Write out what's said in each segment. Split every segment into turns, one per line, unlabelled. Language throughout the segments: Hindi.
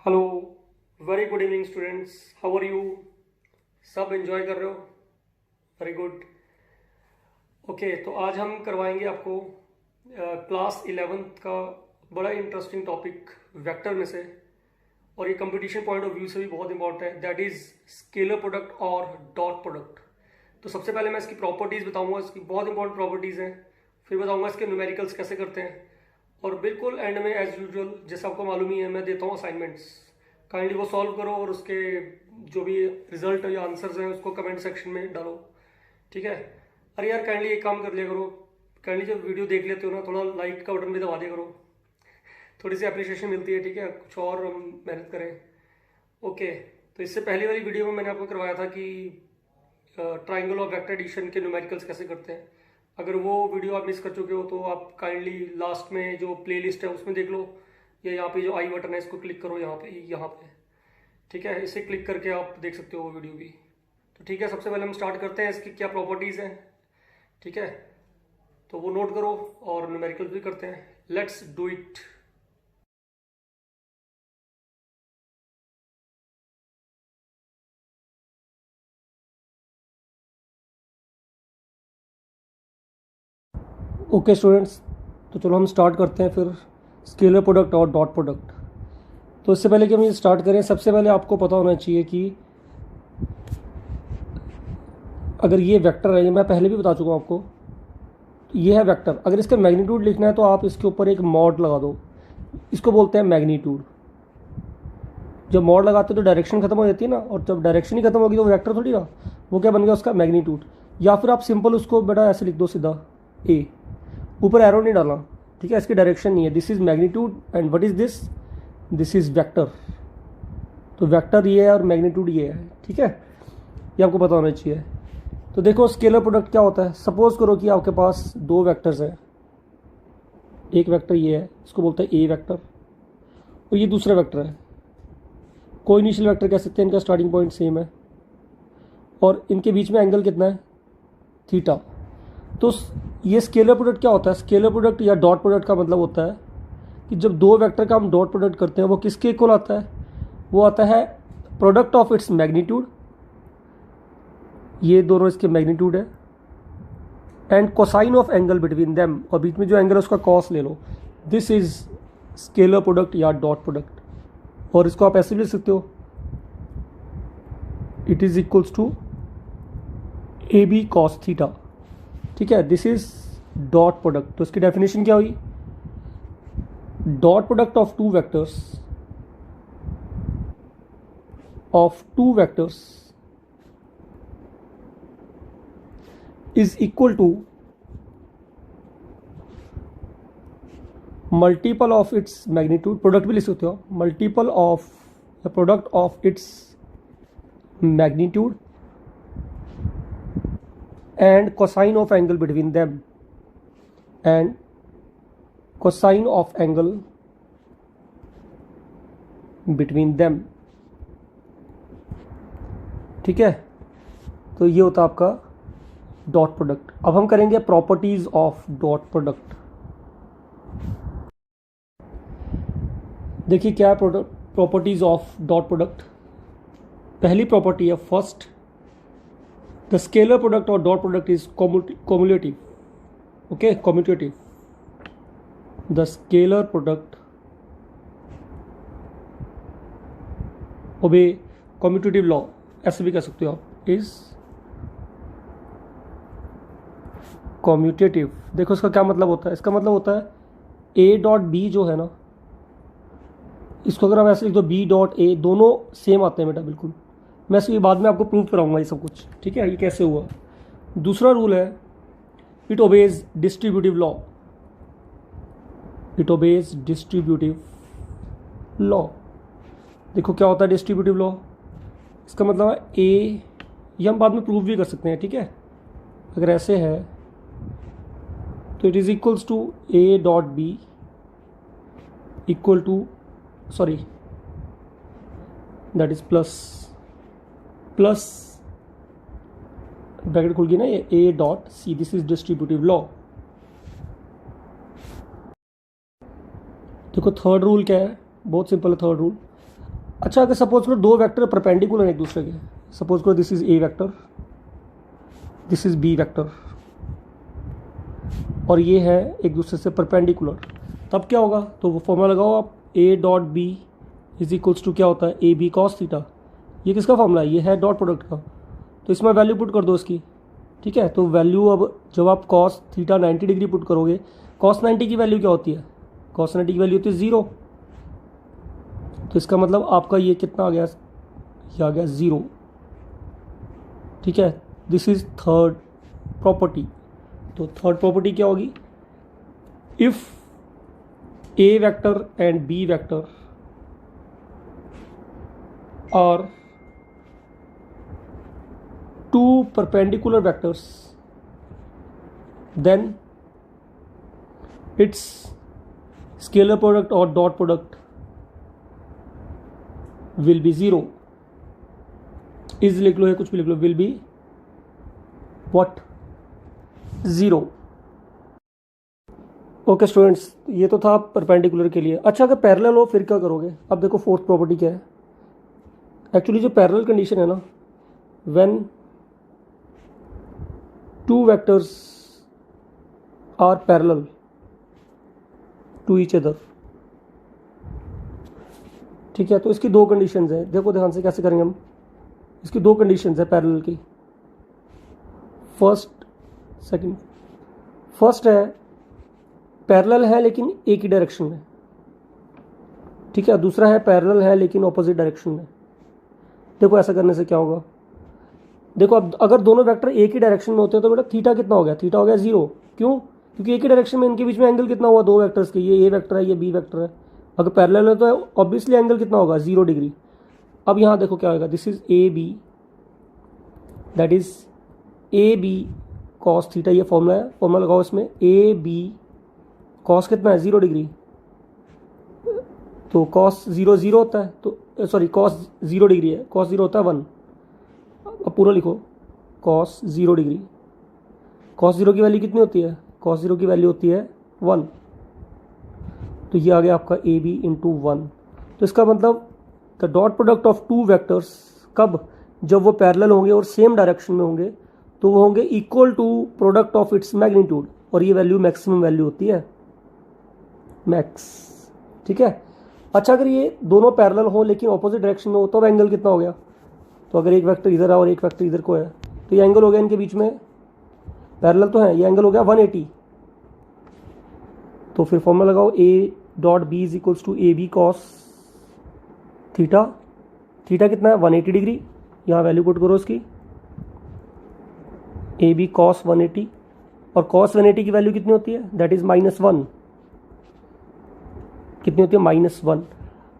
Hello, very good evening students. How are you? सब एंजॉय कर रहे हो? Very good. ओके, तो आज हम करवाएंगे आपको क्लास 11th का बड़ा इंटरेस्टिंग टॉपिक वेक्टर में से, और ये कंपटीशन पॉइंट ऑफ व्यू से भी बहुत इंपॉर्टेंट है, दैट इज़ स्केलर प्रोडक्ट और डॉट प्रोडक्ट। तो सबसे पहले मैं इसकी प्रॉपर्टीज़ बताऊंगा, इसकी बहुत इंपॉर्टेंट प्रॉपर्टीज़ हैं, फिर बताऊंगा इसके न्यूमेरिकल्स कैसे करते हैं, और बिल्कुल एंड में एज यूजुअल जैसा आपको मालूम ही है मैं देता हूँ असाइनमेंट्स। काइंडली वो सॉल्व करो और उसके जो भी रिजल्ट या आंसर्स हैं उसको कमेंट सेक्शन में डालो, ठीक है? अरे यार काइंडली एक काम कर लिया करो, काइंडली जब वीडियो देख लेते हो ना थोड़ा लाइक का बटन भी दबा दिया करो, थोड़ी सी अप्रिशिएशन मिलती है, ठीक है? कुछ और हम मेहनत करें। ओके, तो इससे पहली वाली वीडियो में मैंने आपको करवाया था कि ट्राइंगल ऑफ वेक्टर एडिशन के न्यूमेरिकल्स कैसे करते हैं। अगर वो वीडियो आप मिस कर चुके हो तो आप काइंडली लास्ट में जो प्लेलिस्ट है उसमें देख लो, या यहाँ पे जो आई बटन है इसको क्लिक करो यहाँ पे, ठीक है? इसे क्लिक करके आप देख सकते हो वो वीडियो भी। तो ठीक है, सबसे पहले हम स्टार्ट करते हैं इसकी क्या प्रॉपर्टीज़ हैं, ठीक है? तो वो नोट करो और न्यूमेरिकल्स भी करते हैं। Let's do it. Okay students, तो चलो हम स्टार्ट करते हैं फिर स्केलर प्रोडक्ट और डॉट प्रोडक्ट। तो इससे पहले कि हम ये स्टार्ट करें, सबसे पहले आपको पता होना चाहिए कि अगर ये वेक्टर है, ये मैं पहले भी बता चुका हूँ आपको, तो ये है वेक्टर। अगर इसका मैग्नीट्यूड लिखना है तो आप इसके ऊपर एक मॉड लगा दो, इसको बोलते हैं मैग्नीट्यूड। जब मॉड लगाते हो तो डायरेक्शन खत्म हो जाती है ना, और जब डायरेक्शन ही खत्म होगी तो वेक्टर थोड़ी ना, वो क्या बन गया उसका मैग्नीट्यूड। या फिर आप सिंपल उसको बेटा ऐसे लिख दो सीधा ए, ऊपर एरो नहीं डालना, ठीक है? इसकी डायरेक्शन नहीं है। This is magnitude and what is this? This is vector. तो वेक्टर ये है और मैग्नीट्यूड ये है, ठीक है? ये आपको पता होना चाहिए। तो देखो स्केलर प्रोडक्ट क्या होता है। सपोज करो कि आपके पास दो वेक्टर्स हैं, एक वेक्टर ये है, इसको बोलते हैं ए वेक्टर, और ये दूसरा वेक्टर है, कोई इनिशियल वेक्टर कह सकते हैं, इनका स्टार्टिंग पॉइंट सेम है, और इनके बीच में एंगल कितना है? थीटा। तो ये स्केलर प्रोडक्ट क्या होता है? स्केलर प्रोडक्ट या डॉट प्रोडक्ट का मतलब होता है कि जब दो वेक्टर का हम डॉट प्रोडक्ट करते हैं वो किसके इक्वल आता है? वो आता है प्रोडक्ट ऑफ इट्स मैग्नीट्यूड, ये दोनों इसके मैग्नीट्यूड है, and cosine of angle between them, और बीच में जो एंगल है उसका कॉस ले लो। दिस इज स्केलर प्रोडक्ट या डॉट प्रोडक्ट। और इसको आप ऐसे भी लिख सकते हो, it is equals to A B cos theta, ठीक है? This is dot product. तो इसकी डेफिनेशन क्या हुई? Dot product of two vectors is equal to multiple of its magnitude, product भी लिख सकते हो, multiple of the product of its magnitude and cosine of angle between them, and cosine of angle between them, ठीक है? तो ये होता है आपका डॉट प्रोडक्ट। अब हम करेंगे प्रॉपर्टीज ऑफ डॉट प्रोडक्ट। देखिए क्या है प्रॉपर्टीज ऑफ डॉट प्रोडक्ट। पहली प्रॉपर्टी है फर्स्ट, द स्केलर प्रोडक्ट और dot product is cumulative. Okay, commutative. The scalar product obey commutative law, ऐसे भी कह सकते हो आप, इज कॉम्यूटेटिव। देखो इसका क्या मतलब होता है? इसका मतलब होता है ए डॉट बी जो है ना, इसको अगर हम ऐसे लिख दो बी डॉट ए, दोनों सेम आते हैं बेटा, बिल्कुल। मैं इसके बाद में आपको प्रूव कराऊंगा ये सब कुछ, ठीक है? ये कैसे हुआ। दूसरा रूल है it obeys distributive law. It obeys distributive law. देखो क्या होता है डिस्ट्रीब्यूटिव लॉ? इसका मतलब है ए, ये हम बाद में प्रूव भी कर सकते हैं, ठीक है? अगर ऐसे है तो it is equals to A dot B equal to, sorry that is plus bracket खुल गई ना, ये A dot C, this is distributive law. देखो थर्ड रूल क्या है? बहुत सिंपल है थर्ड रूल, अच्छा, अगर सपोज करो दो वेक्टर परपेंडिकुलर एक दूसरे के, सपोज करो this is A vector, this is B vector, और ये है एक दूसरे से परपेंडिकुलर, तब क्या होगा? तो वो फॉर्मूला लगाओ आप, A dot B is equals to क्या होता है, ए बी कॉस थीटा। ये किसका फॉर्मूला है? ये है डॉट प्रोडक्ट का। तो इसमें वैल्यू पुट कर दो इसकी, ठीक है। तो वैल्यू अब जब आप कॉस थीटा 90 डिग्री पुट करोगे, कॉस 90 की वैल्यू क्या होती है? कॉस 90 की वैल्यू होती है 0। तो इसका मतलब आपका ये कितना आ गया? ये आ गया 0, ठीक है। This is third property. तो थर्ड प्रॉपर्टी क्या होगी? If A vector and B vector are two perpendicular vectors, then its scalar product or dot product will be 0। Is लिख लो या कुछ भी लिख लो, will be what? 0। Okay students, ये तो था परपेंडिकुलर के लिए। अच्छा, अगर पैरेलल हो फिर क्या करोगे? अब देखो फोर्थ प्रॉपर्टी क्या है। एक्चुअली जो पैरेलल कंडीशन है ना, when two vectors are parallel to each other, ठीक है। तो इसकी दो कंडीशंस हैं, देखो ध्यान से कैसे करेंगे हम। इसकी दो कंडीशंस है पैरेलल की, सेकंड। फर्स्ट है पैरेलल है लेकिन एक ही डायरेक्शन में, ठीक है। दूसरा है पैरेलल है लेकिन ऑपोजिट डायरेक्शन में। देखो ऐसा करने से क्या होगा? देखो अब अगर दोनों वेक्टर एक ही डायरेक्शन में होते हैं तो बेटा थीटा कितना हो गया? थीटा हो गया 0। क्यों? क्योंकि एक ही डायरेक्शन में इनके बीच में एंगल कितना हुआ? दो वेक्टर्स के, ये ए वेक्टर है, ये बी वेक्टर है। अगर पैरेलल है तो ऑब्वियसली एंगल कितना होगा? 0 डिग्री। अब यहाँ देखो क्या होगा, this is A B, that is A B cos theta. ये फॉर्मूला है, फॉर्मूला लगाओ इसमें। ए बी कॉस कितना है? 0 डिग्री। तो कॉस 0 0 होता है, तो सॉरी कॉस 0 डिग्री है, कॉस 0 होता है 1। अब पूरा लिखो, कॉस 0 डिग्री। कॉस 0 की वैल्यू कितनी होती है? कॉस 0 की वैल्यू होती है 1। तो ये आ गया आपका ए बी इंटू 1। तो इसका मतलब the dot product of two vectors, कब? जब वो पैरेलल होंगे और सेम डायरेक्शन में होंगे, तो वो होंगे equal to product of its magnitude. और ये वैल्यू मैक्सिमम वैल्यू होती है, मैक्स, ठीक है। अच्छा, अगर ये दोनों पैरेलल हो लेकिन ऑपोजिट डायरेक्शन में हो तो एंगल कितना हो गया? तो अगर एक वेक्टर इधर है और एक वेक्टर इधर को है, तो ये एंगल हो गया इनके बीच में, पैरेलल तो है, ये एंगल हो गया 180। तो फिर फॉर्मूला लगाओ, A dot B is equals to A B cos theta. Theta कितना है? 180 डिग्री। यहाँ वैल्यू पुट करो इसकी, ए बी कॉस 180। और कॉस 180 की वैल्यू कितनी होती है? That is -1। कितनी होती है? -1।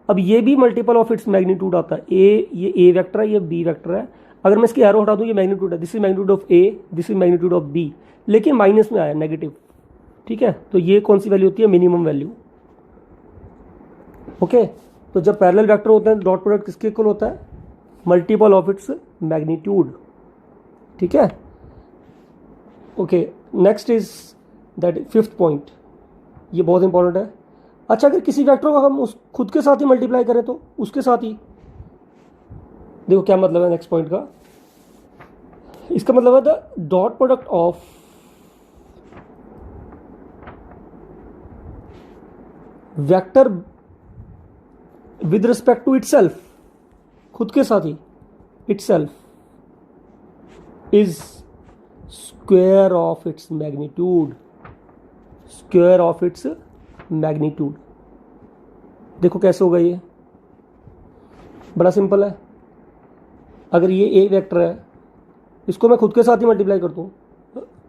अब ये भी मल्टीपल ऑफ इट्स मैग्नीट्यूड आता है। ये ए वेक्टर है, ये बी वेक्टर है। अगर मैं इसकी एरो हटा दूं, ये मैग्नीट्यूड है, this is magnitude of A, this is magnitude of B, लेकिन माइनस में आया, नेगेटिव, ठीक है। तो ये कौन सी वैल्यू होती है? Minimum value. ओके, तो जब पैरेलल वेक्टर होते हैं डॉट प्रोडक्ट किसके इक्वल होता है? मल्टीपल ऑफ इट्स मैग्नीट्यूड, ठीक है। Okay, next is that fifth point, ये बहुत इंपॉर्टेंट है। अच्छा, अगर किसी वेक्टर को हम उस खुद के साथ ही मल्टीप्लाई करें तो उसके साथ ही, देखो क्या मतलब है नेक्स्ट पॉइंट का। इसका मतलब है the dot product of vector with respect to itself, खुद के साथ ही, itself is square of its magnitude, square of its magnitude. देखो कैसे होगा ये, बड़ा सिंपल है। अगर ये ए वेक्टर है, इसको मैं खुद के साथ ही मल्टीप्लाई कर दूँ,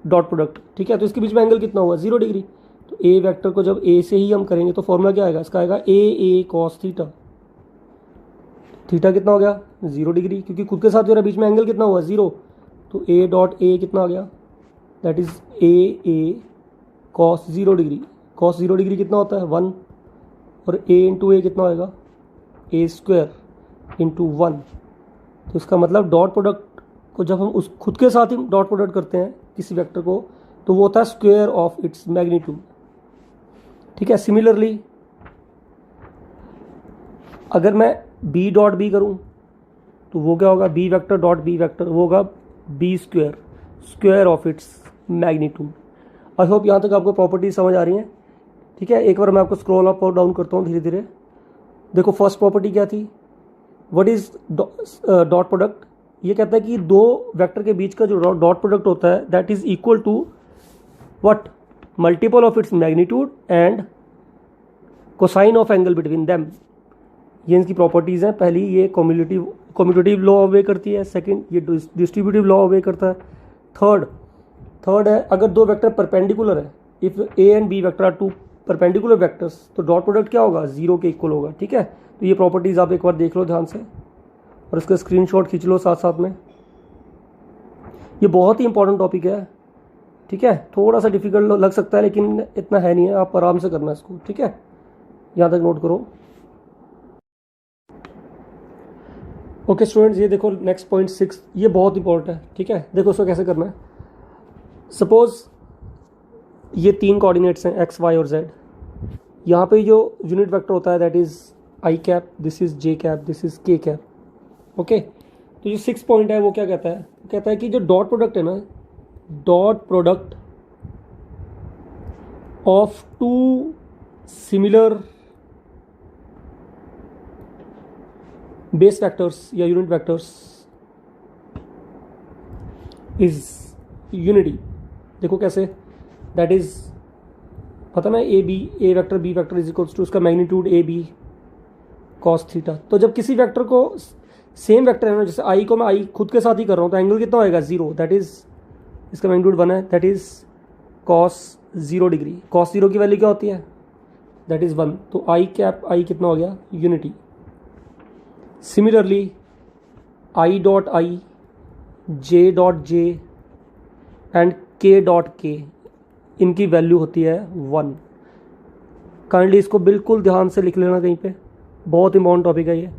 डॉट प्रोडक्ट, ठीक है। तो इसके बीच में एंगल कितना हुआ? 0 डिग्री। तो ए वेक्टर को जब ए से ही हम करेंगे तो फॉर्मूला क्या आएगा? इसका आएगा ए कॉस थीटा। थीटा कितना हो गया? 0 डिग्री, क्योंकि खुद के साथ जो बीच में एंगल कितना हुआ? 0। तो ए डॉट ए कितना आ गया? That is A cos 0 degree. Cos 0 degree कितना होता है? 1। और ए इंटू ए कितना होएगा? ए स्क्वायर इंटू 1। तो इसका मतलब डॉट प्रोडक्ट को जब हम उस खुद के साथ ही डॉट प्रोडक्ट करते हैं किसी वेक्टर को, तो वो होता है स्क्वायर ऑफ इट्स मैग्नीट्यूड, ठीक है। सिमिलरली अगर मैं बी डॉट बी करूँ तो वो क्या होगा, B vector dot B vector, वो होगा B square, square of its magnitude. I hope यहाँ तक आपको प्रॉपर्टी समझ आ रही हैं। ठीक है, एक बार मैं आपको स्क्रॉल अप और डाउन करता हूँ धीरे धीरे। देखो फर्स्ट प्रॉपर्टी क्या थी, व्हाट इज डॉट प्रोडक्ट। ये कहता है कि दो वेक्टर के बीच का जो डॉट प्रोडक्ट होता है that is equal to what, multiple of its magnitude and cosine of angle between them. ये इनकी प्रॉपर्टीज़ हैं। पहली ये कम्यूटेटिव लॉ ऑब्वे करती है, सेकंड ये डिस्ट्रीब्यूटिव लॉ ऑब्वे करता है, थर्ड है अगर दो वेक्टर परपेंडिकुलर है, if A and B vector are two perpendicular vectors तो डॉट प्रोडक्ट क्या होगा, जीरो के इक्वल होगा। ठीक है, तो ये प्रॉपर्टीज़ आप एक बार देख लो ध्यान से और इसका स्क्रीनशॉट खींच लो साथ साथ में। ये बहुत ही इंपॉर्टेंट टॉपिक है। ठीक है, थोड़ा सा डिफिकल्ट लग सकता है लेकिन इतना है नहीं है, आप आराम से करना इसको। ठीक है, यहाँ तक नोट करो। ओके स्टूडेंट्स, ये देखो नेक्स्ट पॉइंट 6, ये बहुत इंपॉर्टेंट है। ठीक है, देखो इसको कैसे करना है। सपोज ये तीन कोऑर्डिनेट्स हैं एक्स वाई और जेड। यहाँ पे जो यूनिट वेक्टर होता है that is I cap, this is J cap, this is के कैप। ओके, तो जो 6 पॉइंट है वो क्या कहता है, कहता है कि जो डॉट प्रोडक्ट है ना, dot product of two similar base vectors या यूनिट वेक्टर्स इज यूनिटी। देखो कैसे, दैट इज पता ना A vector B vector is equals to उसका magnitude A B cos theta. तो जब किसी वेक्टर को सेम वेक्टर है ना, जैसे आई को मैं आई खुद के साथ ही कर रहा हूँ तो एंगल कितना होएगा, जीरो, दैट इज इसका मैग्नीट्यूड 1 है, that is cos 0 degree. Cos 0 की वैल्यू क्या होती है, दैट इज 1। तो आई कैप आई कितना हो गया, unity. Similarly I dot I, J dot J and K dot के, इनकी वैल्यू होती है 1। काइंडली इसको बिल्कुल ध्यान से लिख लेना कहीं पे, बहुत इंपॉर्टेंट टॉपिक है ये।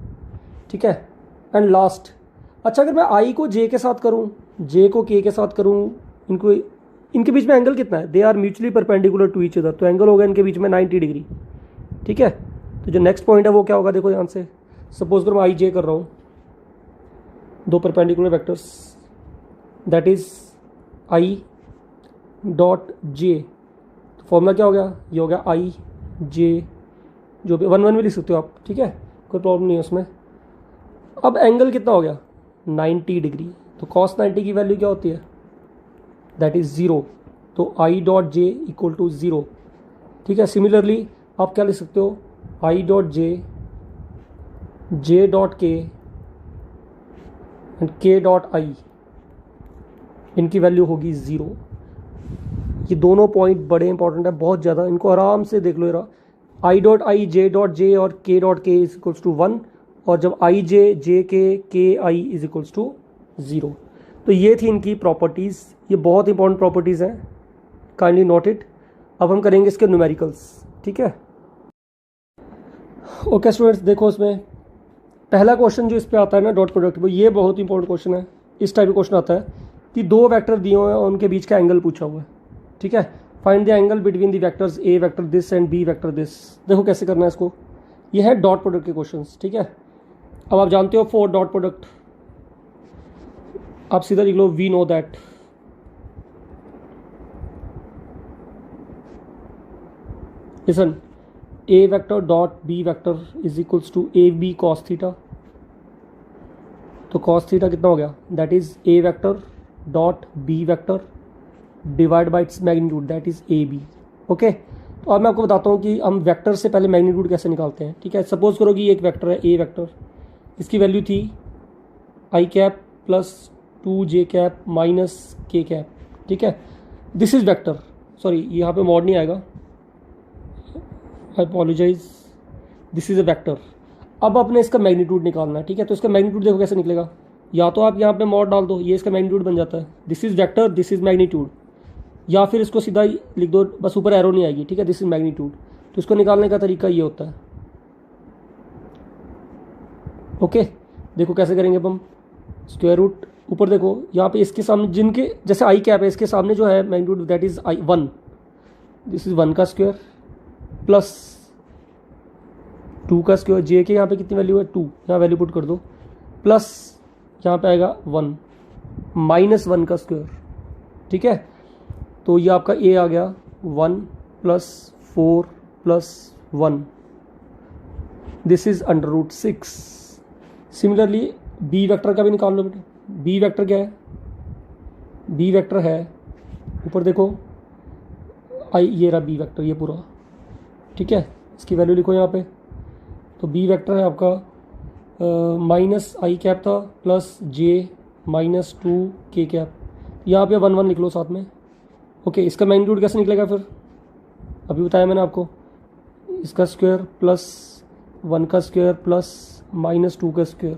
ठीक है, एंड लास्ट, अच्छा अगर मैं आई को जे के साथ करूँ, जे को के के साथ करूँ, इनके बीच में एंगल कितना है, they are mutually perpendicular to each other, तो एंगल होगा इनके बीच में 90 डिग्री। ठीक है, तो जो नेक्स्ट पॉइंट है वो क्या होगा, देखो ध्यान से। सपोज करो मैं आई जे कर रहा हूँ, दो perpendicular vectors that is I dot जे, तो फॉर्मूला क्या हो गया, ये हो गया आई जे, जो भी 1 1 भी लिख सकते हो आप। ठीक है, कोई प्रॉब्लम नहीं है उसमें। अब एंगल कितना हो गया, 90 डिग्री, तो कॉस 90 की वैल्यू क्या होती है, दैट इज 0, तो I dot J equal to 0। ठीक है, सिमिलरली आप क्या लिख सकते हो, I dot J, J dot K and K dot I, इनकी वैल्यू होगी 0। ये दोनों पॉइंट बड़े इंपॉर्टेंट है, बहुत ज़्यादा, इनको आराम से देख लो। ये I dot I, J dot J और के डॉट के इज इक्वल्स टू 1, और जब आई जे के आई इज इक्वल्स टू 0। तो ये थी इनकी प्रॉपर्टीज़, ये बहुत इंपॉर्टेंट प्रॉपर्टीज़ हैं, काइंडली नोट इट। अब हम करेंगे इसके न्यूमेरिकल्स। ठीक है, ओके स्टूडेंट्स, देखो इसमें पहला क्वेश्चन जो इस पे आता है ना डॉट प्रोडक्ट, वो ये बहुत इंपॉर्टेंट क्वेश्चन है। इस टाइप का क्वेश्चन आता है कि दो वेक्टर दिए हुए हैं और उनके बीच का एंगल पूछा हुआ है। ठीक है, find the angle between the vectors A vector this and B vector this. देखो कैसे करना है इसको, ये है डॉट प्रोडक्ट के क्वेश्चंस। ठीक है, अब आप जानते हो फॉर डॉट प्रोडक्ट आप सीधा लिख लो, we know that listen A vector dot B vector is equals to A B cos theta. तो कॉस थीटा कितना हो गया, that is A vector dot B vector divide by its magnitude, that is A B. Okay, तो अब मैं आपको बताता हूँ कि हम वेक्टर से पहले मैग्नीट्यूड कैसे निकालते हैं। ठीक है, सपोज करो कि एक वेक्टर है ए वेक्टर, इसकी वैल्यू थी आई कैप प्लस 2 जे कैप माइनस के कैप। ठीक है, दिस इज वेक्टर, सॉरी यहाँ पे मॉड नहीं आएगा, I apologize, this is a vector. अब अपने इसका मैग्नीट्यूड निकालना है। ठीक है, तो इसका मैग्नीट्यूड देखो कैसे निकलेगा, या तो आप यहाँ पे मॉड डाल दो, ये इसका मैग्नीट्यूड बन जाता है, this is vector, this is magnitude, या फिर इसको सीधा ही लिख दो, बस ऊपर एरो नहीं आएगी। ठीक है, दिस इज मैग्नीट्यूड। तो इसको निकालने का तरीका ये होता है। ओके, देखो कैसे करेंगे अब हम, स्क्वायर रूट ऊपर देखो, यहाँ पे इसके सामने जिनके जैसे आई कैप है, इसके सामने जो है magnitude that is I 1, this is 1 का स्क्वायर प्लस 2 का स्क्वायर, जे के यहाँ पे कितनी वैल्यू है 2, यहाँ वैल्यू पुट कर दो, प्लस यहाँ पे आएगा 1 माइनस 1 का स्क्वायर, ठीक है। तो ये आपका ए आ गया 1 plus 4 plus 1, this is √6। Similarly B vector का भी निकाल लो बेटा। बी वेक्टर क्या है, बी वेक्टर है ऊपर देखो आई, ये रहा बी वेक्टर ये पूरा, ठीक है। इसकी वैल्यू लिखो यहाँ पे। तो बी वेक्टर है आपका माइनस आई कैप था प्लस जे माइनस 2 के कैप, यहाँ पे 1 1 लिख लो साथ में। ओके, इसका मैग्नीट्यूड कैसे निकलेगा फिर, अभी बताया मैंने आपको, इसका स्क्वायर प्लस 1 का स्क्वायर प्लस माइनस 2 का स्क्वायर।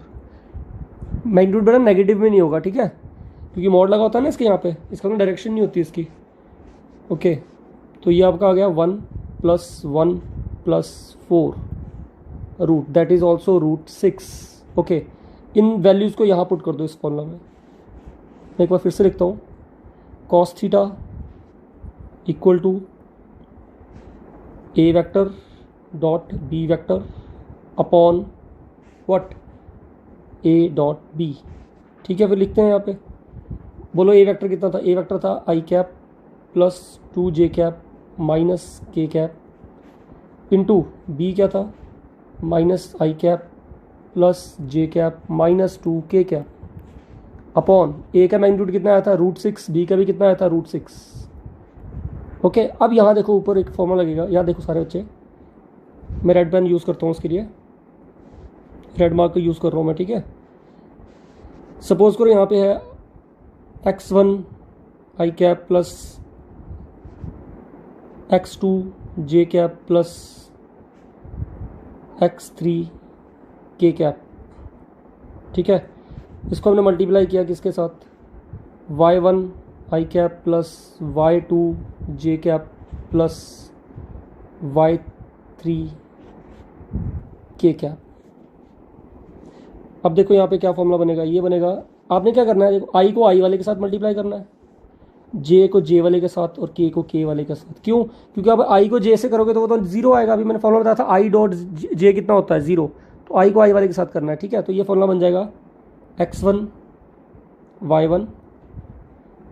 मैग्नीट्यूड बेटा नेगेटिव में नहीं होगा, ठीक है, क्योंकि मॉड लगा होता है ना इसके यहाँ पे, इसका कोई डायरेक्शन नहीं होती इसकी। ओके, तो ये आपका आ गया 1 plus 1 plus 4 root, that is also √6। Okay, इन वैल्यूज़ को यहाँ पुट कर दो इस फॉर्मूला में। मैं एक बार फिर से लिखता हूँ, cos theta equal to A vector dot B vector upon what, A dot B, ठीक है। फिर लिखते हैं यहाँ पे, बोलो ए वेक्टर कितना था, ए वेक्टर था I cap plus 2 J cap minus के कैप इंटू बी क्या था माइनस आई कैप प्लस जे कैप माइनस 2 के कैप अपॉन ए का मैग्नीट्यूड कितना आया था √6, बी का भी कितना आया था √6। ओके, अब यहाँ देखो ऊपर एक फॉर्मूला लगेगा, यहाँ देखो सारे बच्चे, मैं रेड पेन यूज़ करता हूँ उसके लिए, रेड मार्क का यूज़ कर रहा हूँ मैं, ठीक है। सपोज करो यहाँ पे है x1 आई कैप प्लस x2 जे कैप प्लस x3 के कैप, ठीक है। इसको हमने मल्टीप्लाई किया किसके साथ, y1 आई कैप प्लस y2 जे कैप प्लस y3 के कैप। अब देखो यहाँ पे क्या फॉर्मूला बनेगा, ये बनेगा, आपने क्या करना है, देखो आई को आई वाले के साथ मल्टीप्लाई करना है, जे को जे वाले के साथ और के को के वाले के साथ। क्यों, क्योंकि अब आई को जे से करोगे तो वो तो 0 आएगा। अभी मैंने फॉर्मूला बताया था आई डॉट जे कितना होता है 0, तो आई को आई वाले के साथ करना है, ठीक है। तो ये फॉर्मूला बन जाएगा x1 y1।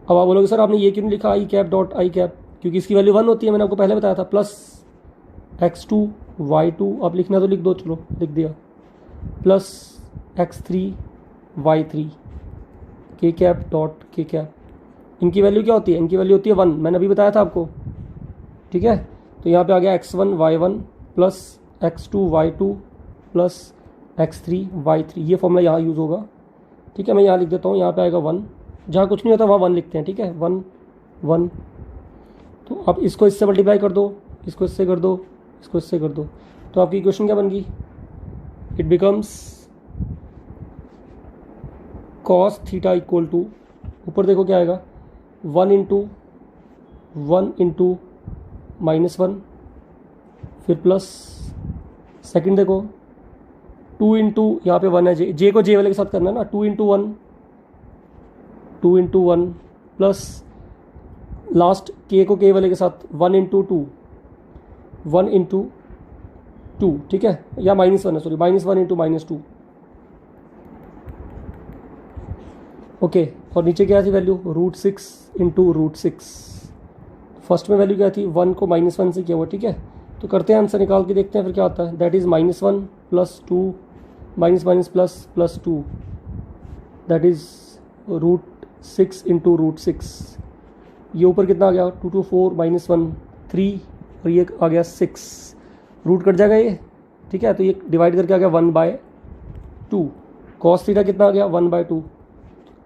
अब आप बोलोगे सर आपने ये क्यों नहीं लिखा आई कैप डॉट आई कैप, क्योंकि इसकी वैल्यू 1 होती है, मैंने आपको पहले बताया था, प्लस x2 y2, आप लिखना तो लिख दो, चलो लिख दिया, प्लस x3 y3 के कैप डॉट के कैप। इनकी वैल्यू क्या होती है, इनकी वैल्यू होती है 1, मैंने अभी बताया था आपको, ठीक है। तो यहाँ पे आ गया x1 y1 plus x2 y2 plus x3 y3, ये फॉर्मूला यहाँ यूज़ होगा, ठीक है। मैं यहाँ लिख देता हूँ, यहाँ पे आएगा 1, जहाँ कुछ नहीं होता वहाँ 1 लिखते हैं, ठीक है, 1 1। तो आप इसको इससे मल्टीप्लाई कर दो, इसको इससे कर दो, इसको इससे कर दो, तो आपकी इक्वेशन क्या बन गई, it becomes cos theta equal to, ऊपर देखो क्या आएगा, 1 इंटू -1, फिर प्लस सेकंड देखो 2 इंटू, यहाँ पे 1 है, जे को जे वाले के साथ करना है ना, 2 इंटू 1 प्लस लास्ट के को के वाले के साथ 1 इंटू 2, ठीक है, या -1 है, सॉरी, -1 इंटू -2। ओके, और नीचे क्या थी वैल्यू, √6 इंटू √6। फर्स्ट में वैल्यू क्या थी, 1 को -1 से किया हुआ, ठीक है। तो करते हैं आंसर निकाल के देखते हैं फिर क्या आता है, that is -1 plus 2 minus plus 2, that is √6 into √6। ये ऊपर कितना आ गया, 2 2 4 -1 3, और ये आ गया 6, रूट कट जाएगा ये, ठीक है। तो ये डिवाइड करके आ गया 1/2। कॉस थीटा कितना आ गया, 1/2।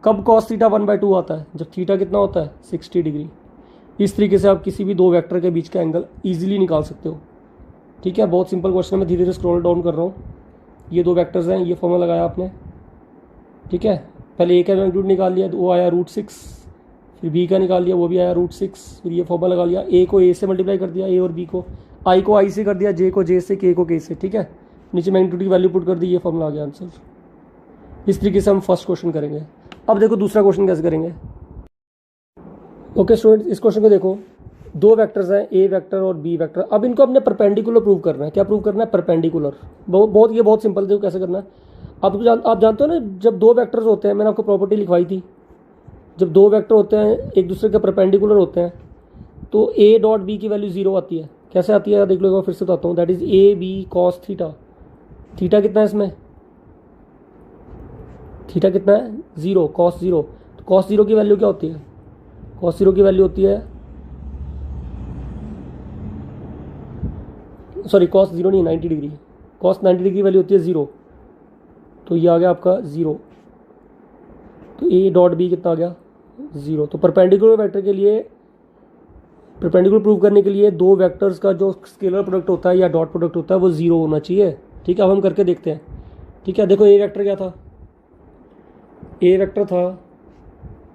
कब कॉस थीटा 1/2 आता है, जब थीटा कितना होता है 60 डिग्री। इस तरीके से आप किसी भी दो वेक्टर के बीच का एंगल ईजिली निकाल सकते हो, ठीक है। बहुत सिंपल क्वेश्चन है, मैं धीरे धीरे स्क्रॉल डाउन कर रहा हूँ। ये दो वेक्टर्स हैं, ये फॉर्मूला लगाया आपने, ठीक है। पहले ए का मैग्नीट्यूड निकाल लिया, वो आया √6, फिर बी का निकाल लिया, वो भी आया √6, फिर ये फॉर्मूला लगा लिया, ए को ए से मल्टीप्लाई कर दिया, ए और बी को आई से कर दिया, जे को जे से, के को के से, ठीक है। नीचे मैग्नीट्यूड की वैल्यू पुट कर दी, ये फॉर्मूला आ गया आंसर। इस तरीके से हम फर्स्ट क्वेश्चन करेंगे। अब देखो दूसरा क्वेश्चन कैसे करेंगे। ओके स्टूडेंट्स, इस क्वेश्चन को देखो, दो वेक्टर्स हैं ए वेक्टर और बी वेक्टर। अब इनको अपने परपेंडिकुलर प्रूव करना है। क्या प्रूव करना है? परपेंडिकुलर। ये बहुत सिंपल। देखो कैसे करना है। आप जानते हो ना, जब दो वेक्टर्स होते हैं, मैंने आपको प्रॉपर्टी लिखवाई थी, जब दो वेक्टर होते हैं एक दूसरे के परपेंडिकुलर होते हैं तो ए डॉट बी की वैल्यू जीरो आती है। कैसे आती है देख लो, फिर से बताता हूँ। That is A B cos theta. Theta कितना है इसमें? थीटा कितना है? जीरो। Cos zero. तो कॉस जीरो की वैल्यू क्या होती है? कॉस जीरो की वैल्यू होती है, सॉरी कॉस जीरो नहीं, 90 डिग्री। कॉस 90 डिग्री वैल्यू होती है जीरो। तो ये आ गया आपका जीरो। तो ए डॉट बी कितना आ गया? जीरो। तो परपेंडिकुलर वेक्टर के लिए, परपेंडिकुलर प्रूव करने के लिए दो वेक्टर्स का जो स्केलर प्रोडक्ट होता है या डॉट प्रोडक्ट होता है वो जीरो होना चाहिए। ठीक है, अब हम करके देखते हैं। ठीक है, देखो ए वेक्टर क्या था? ए वेक्टर था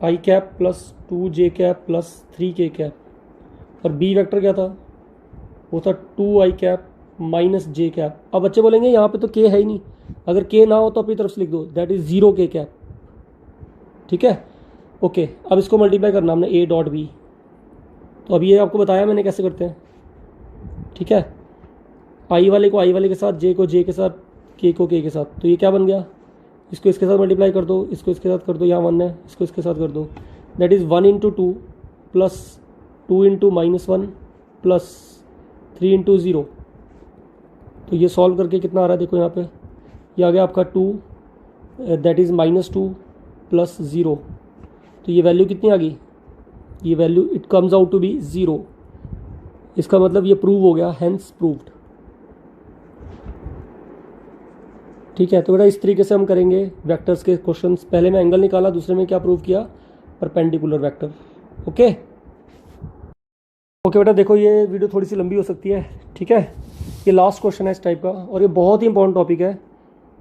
I cap plus 2j cap plus 3k cap. और बी वेक्टर क्या था? वो था 2i cap minus j cap. अब बच्चे बोलेंगे यहाँ पे तो k है ही नहीं। अगर k ना हो तो अपनी तरफ से लिख दो, दैट इज 0k कैप। ठीक है, ओके। अब इसको मल्टीप्लाई करना हमने a डॉट बी। तो अब ये आपको बताया मैंने कैसे करते हैं। ठीक है, आई वाले को आई वाले के साथ, जे को जे के साथ, के को के साथ। तो ये क्या बन गया? इसको इसके साथ मल्टीप्लाई कर दो, इसको इसके साथ कर दो, यहाँ 1 है, इसको इसके साथ कर दो। That is 1 into 2 plus 2 into -1 plus 3 into 0। तो ये सॉल्व करके कितना आ रहा है देखो यहाँ पे, ये आ गया आपका 2, दैट इज़ -2 प्लस 0। तो ये वैल्यू कितनी आ गई? ये value it comes out to be 0। इसका मतलब ये प्रूव हो गया, हेंस प्रूव्ड। ठीक है, तो बेटा इस तरीके से हम करेंगे वेक्टर्स के क्वेश्चंस। पहले में एंगल निकाला, दूसरे में क्या प्रूव किया? Perpendicular vector. ओके ओके बेटा, देखो ये वीडियो थोड़ी सी लंबी हो सकती है। ठीक है, ये लास्ट क्वेश्चन है इस टाइप का और ये बहुत ही इंपॉर्टेंट टॉपिक है।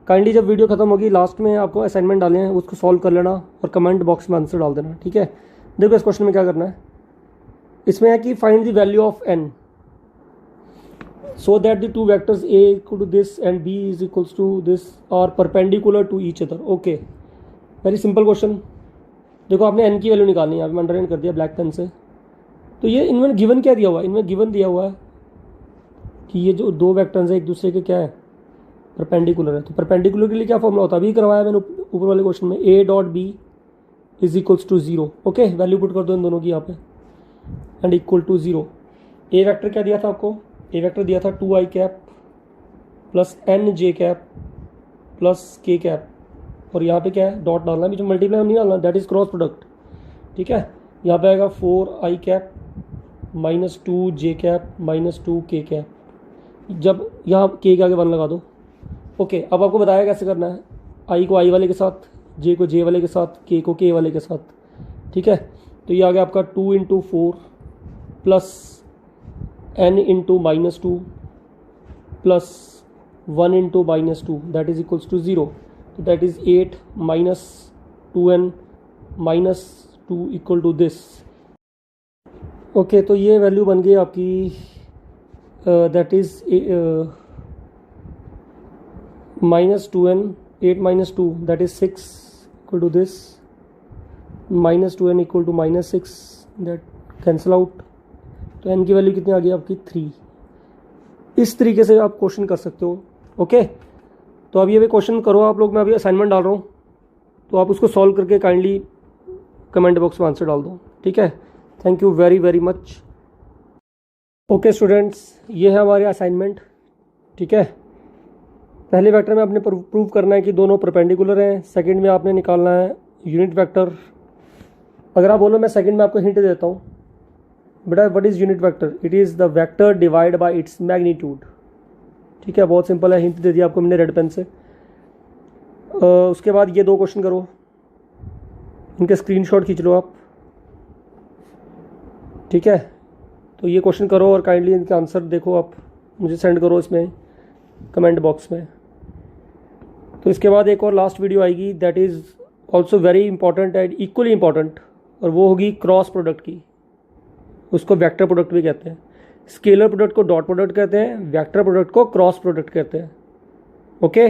काइंडली जब वीडियो खत्म होगी लास्ट में आपको असाइनमेंट डाले हैं, उसको सॉल्व कर लेना और कमेंट बॉक्स में आंसर डाल देना। ठीक है, देखो इस क्वेश्चन में क्या करना है। इसमें है कि find the value of n so that the two vectors a equal to this and b is equals to this are perpendicular to each other. Okay, very simple question. देखो आपने n की वैल्यू निकालनी है, अभी अंडरलाइन कर दिया ब्लैक पेन से। तो ये इनमें गिवन क्या दिया हुआ है? इनमें गिवन दिया हुआ है कि ये जो दो वेक्टर्स हैं एक दूसरे के क्या है? परपेंडिकुलर है। तो परपेंडिकुलर के लिए क्या फॉर्मूला होता है? अभी करवाया मैंने ऊपर वाले क्वेश्चन में, a dot B is equals to 0। Okay, value put कर दो इन दोनों की यहाँ पे, and equal to 0। A vector क्या दिया था आपको? ए वेक्टर दिया था 2i cap plus nj cap plus k cap. और यहाँ पे क्या है? डॉट डालना है, बीच में मल्टीप्लाई नहीं डालना, दैट इज क्रॉस प्रोडक्ट। ठीक है, यहाँ पे आएगा 4i cap minus 2j cap minus 2k cap. जब यहाँ k के आगे 1 लगा दो। ओके, अब आपको बताया कैसे करना है। i को i वाले के साथ, j को j वाले के साथ, k को k वाले के साथ। ठीक है, तो ये आ गया आपका 2 into 4 plus n into -2 plus 1 into -2, that is equals to 0। तो that is 8 minus 2n minus 2 equal to this. Okay, तो ये वैल्यू बन गई आपकी, that is -2n, 8 minus 2 that is 6 equal to this, -2n equal to -6, that cancel out. तो n की वैल्यू कितनी आ गई आपकी? 3। इस तरीके से आप क्वेश्चन कर सकते हो। ओके, तो अब ये भी क्वेश्चन करो आप लोग, मैं अभी असाइनमेंट डाल रहा हूँ, तो आप उसको सॉल्व करके काइंडली कमेंट बॉक्स में आंसर डाल दो। ठीक है, thank you very very much. Okay students, ये है हमारे असाइनमेंट। ठीक है, पहले वेक्टर में आपने प्रूव करना है कि दोनों परपेंडिकुलर हैं। सेकंड में आपने निकालना है यूनिट वेक्टर। अगर आप बोलो मैं सेकंड में आपको हिंट देता हूँ, बेटा what is unit vector? It is the vector divide by its magnitude. ठीक है, बहुत सिंपल है, हिंट दे दिया आपको मैंने रेड पेन से। उसके बाद ये दो क्वेश्चन करो, इनके स्क्रीनशॉट खींच लो आप। ठीक है, तो ये क्वेश्चन करो और काइंडली इनके आंसर देखो, आप मुझे सेंड करो इसमें कमेंट बॉक्स में। तो इसके बाद एक और लास्ट वीडियो आएगी, that is also very important and equally important, और वो होगी क्रॉस प्रोडक्ट की। उसको वेक्टर प्रोडक्ट भी कहते हैं। Scalar product co dot product कहते हैं, वेक्टर प्रोडक्ट को क्रॉस प्रोडक्ट कहते हैं। ओके।